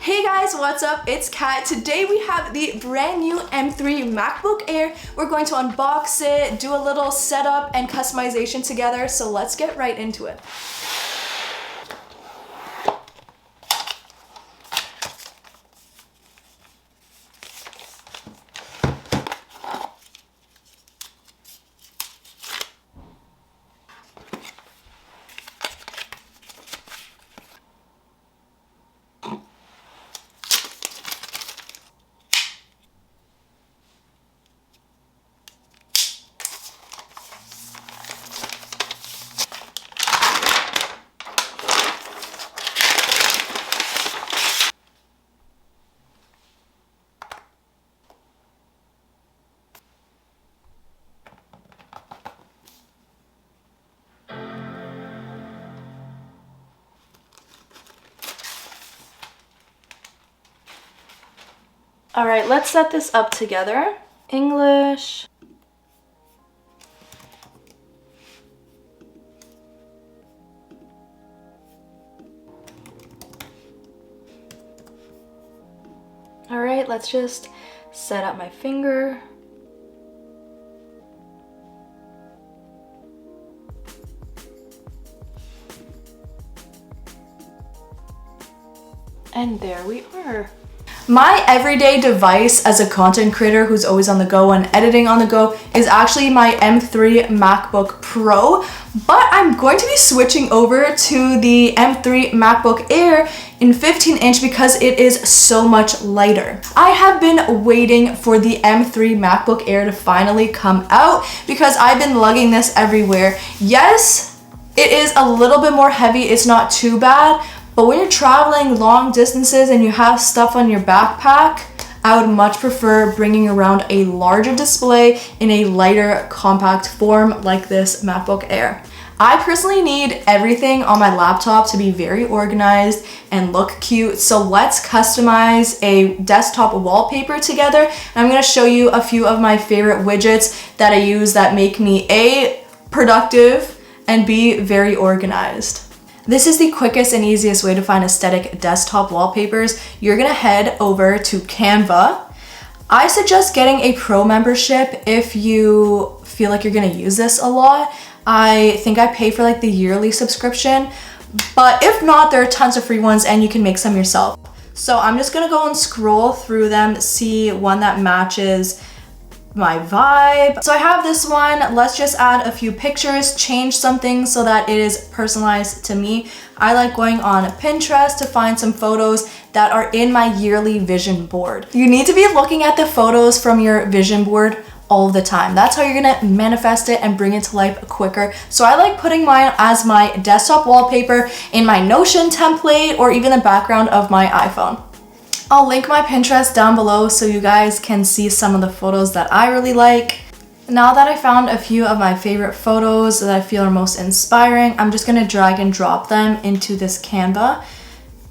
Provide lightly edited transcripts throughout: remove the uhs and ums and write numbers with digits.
Hey guys, what's up? It's Kat. Today we have the brand new M3 MacBook Air. We're going to unbox it, do a little setup and customization together, so let's get right into it. All right, let's set this up together. English. All right, let's just set up my finger. And there we are. My everyday device as a content creator who's always on the go and editing on the go is actually my M3 MacBook Pro, but I'm going to be switching over to the M3 MacBook Air in 15-inch because it is so much lighter. I have been waiting for the M3 MacBook Air to finally come out because I've been lugging this everywhere. Yes, it is a little bit more heavy, it's not too bad, but when you're traveling long distances and you have stuff on your backpack, I would much prefer bringing around a larger display in a lighter, compact form like this MacBook Air. I personally need everything on my laptop to be very organized and look cute, so let's customize a desktop wallpaper together. And I'm going to show you a few of my favorite widgets that I use that make me A, productive, and B, very organized. This is the quickest and easiest way to find aesthetic desktop wallpapers. You're gonna head over to Canva. I suggest getting a pro membership if you feel like you're gonna use this a lot. I think I pay for like the yearly subscription, but if not, there are tons of free ones and you can make some yourself. So I'm just gonna go and scroll through them, see one that matches my vibe. So I have this one. Let's just add a few pictures, change something so that it is personalized to me. I like going on Pinterest to find some photos that are in my yearly vision board. You need to be looking at the photos from your vision board all the time. That's how you're gonna manifest it and bring it to life quicker. So I like putting mine as my desktop wallpaper in my Notion template or even the background of my iPhone. I'll link my Pinterest down below so you guys can see some of the photos that I really like. Now that I found a few of my favorite photos that I feel are most inspiring, I'm just gonna drag and drop them into this Canva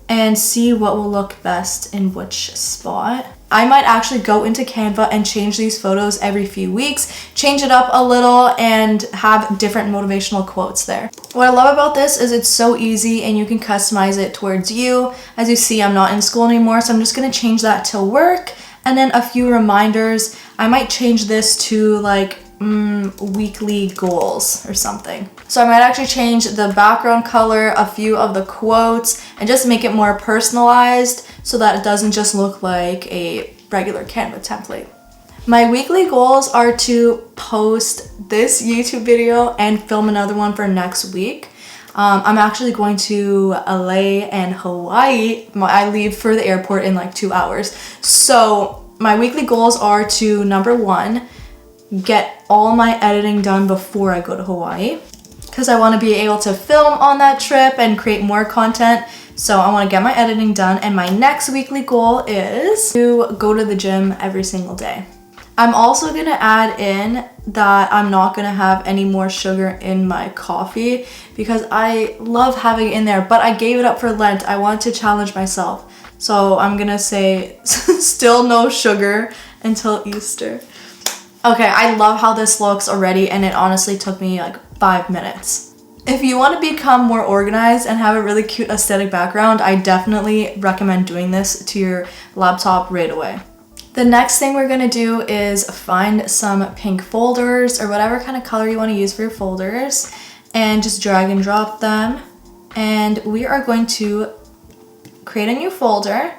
and see what will look best in which spot. I might actually go into Canva and change these photos every few weeks, change it up a little, and have different motivational quotes there. What I love about this is it's so easy and you can customize it towards you. As you see, I'm not in school anymore, so I'm just gonna change that to work, and then a few reminders. I might change this to like weekly goals or something. So I might actually change the background color, a few of the quotes, and just make it more personalized so that it doesn't just look like a regular Canva template. My weekly goals are to post this YouTube video and film another one for next week. I'm actually going to LA and Hawaii. I leave for the airport in like 2 hours. So my weekly goals are to, number one, get all my editing done before I go to Hawaii, because I want to be able to film on that trip and create more content. So I want to get my editing done, and my next weekly goal is to go to the gym every single day. I'm also going to add in that I'm not going to have any more sugar in my coffee because I love having it in there, but I gave it up for Lent. I want to challenge myself. So I'm going to say still no sugar until Easter. Okay, I love how this looks already, and it honestly took me like 5 minutes. If you want to become more organized and have a really cute aesthetic background, I definitely recommend doing this to your laptop right away. The next thing we're gonna do is find some pink folders or whatever kind of color you want to use for your folders and just drag and drop them. And we are going to create a new folder,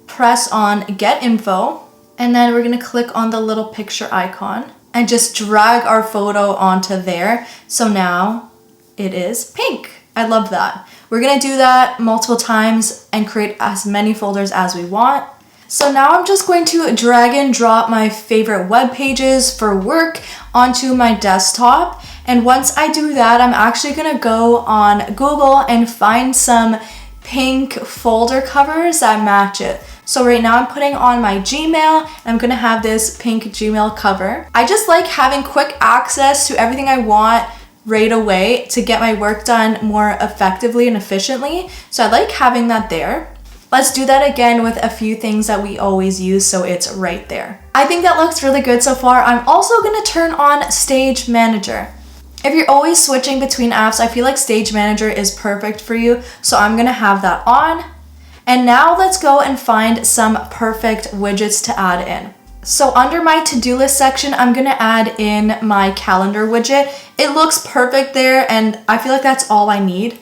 press on Get Info, and then we're gonna click on the little picture icon and just drag our photo onto there. So now it is pink. I love that. We're gonna do that multiple times and create as many folders as we want. So now I'm just going to drag and drop my favorite web pages for work onto my desktop. And once I do that, I'm actually gonna go on Google and find some pink folder covers that match it. So right now I'm putting on my Gmail and I'm gonna have this pink Gmail cover. I just like having quick access to everything I want right away to get my work done more effectively and efficiently. So I like having that there. Let's do that again with a few things that we always use so it's right there. I think that looks really good so far. I'm also gonna turn on Stage Manager. If you're always switching between apps, I feel like Stage Manager is perfect for you. So I'm gonna have that on. And now let's go and find some perfect widgets to add in. So under my to-do list section, I'm gonna add in my calendar widget. It looks perfect there and I feel like that's all I need.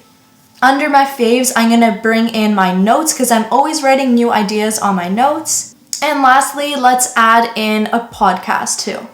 Under my faves, I'm gonna bring in my notes because I'm always writing new ideas on my notes. And lastly, let's add in a podcast too.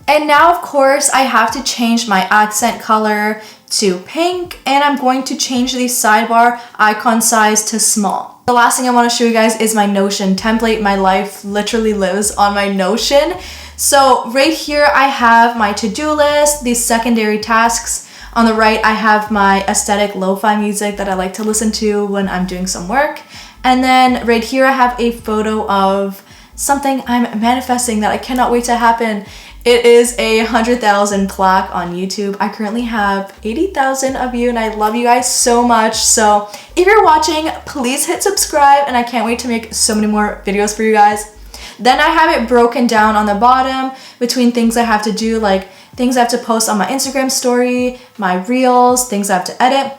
And now, of course, I have to change my accent color to pink, and I'm going to change the sidebar icon size to small. The last thing I want to show you guys is my Notion template. My life literally lives on my Notion. So right here, I have my to-do list, these secondary tasks. On the right, I have my aesthetic lo-fi music that I like to listen to when I'm doing some work. And then right here, I have a photo of something I'm manifesting that I cannot wait to happen. It is a 100,000 plaque on YouTube. I currently have 80,000 of you and I love you guys so much. So if you're watching, please hit subscribe and I can't wait to make so many more videos for you guys. Then I have it broken down on the bottom between things I have to do, like things I have to post on my Instagram story, my reels, things I have to edit.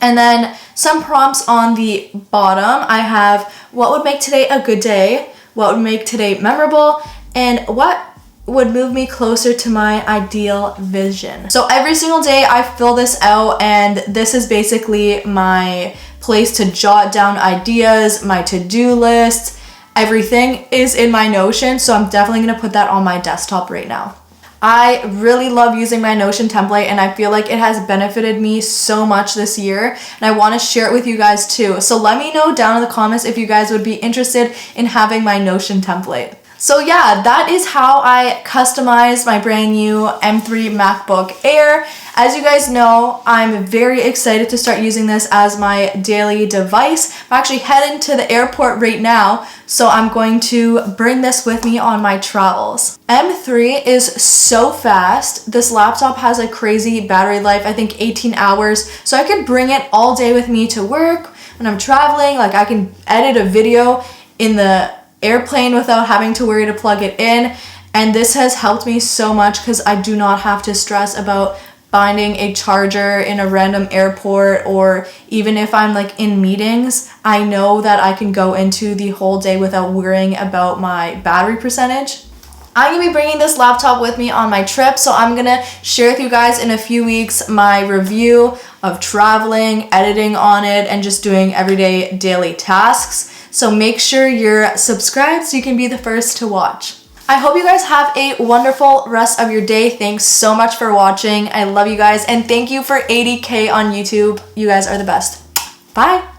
And then some prompts on the bottom. I have what would make today a good day, what would make today memorable, and what would move me closer to my ideal vision. So every single day I fill this out and this is basically my place to jot down ideas, my to-do list. Everything is in my Notion, so I'm definitely gonna put that on my desktop right now. I really love using my Notion template and I feel like it has benefited me so much this year and I want to share it with you guys too. So let me know down in the comments if you guys would be interested in having my Notion template. So yeah, that is how I customized my brand new M3 MacBook Air. As you guys know, I'm very excited to start using this as my daily device. I'm actually heading to the airport right now, so I'm going to bring this with me on my travels. M3 is so fast. This laptop has a crazy battery life, I think 18 hours, so I could bring it all day with me to work when I'm traveling. Like I can edit a video in the airplane without having to worry to plug it in, and this has helped me so much because I do not have to stress about finding a charger in a random airport, or even if I'm like in meetings, I know that I can go into the whole day without worrying about my battery percentage. I'm gonna be bringing this laptop with me on my trip, so I'm gonna share with you guys in a few weeks my review of traveling, editing on it, and just doing everyday daily tasks. So make sure you're subscribed so you can be the first to watch. I hope you guys have a wonderful rest of your day. Thanks so much for watching. I love you guys and thank you for 80K on YouTube. You guys are the best. Bye.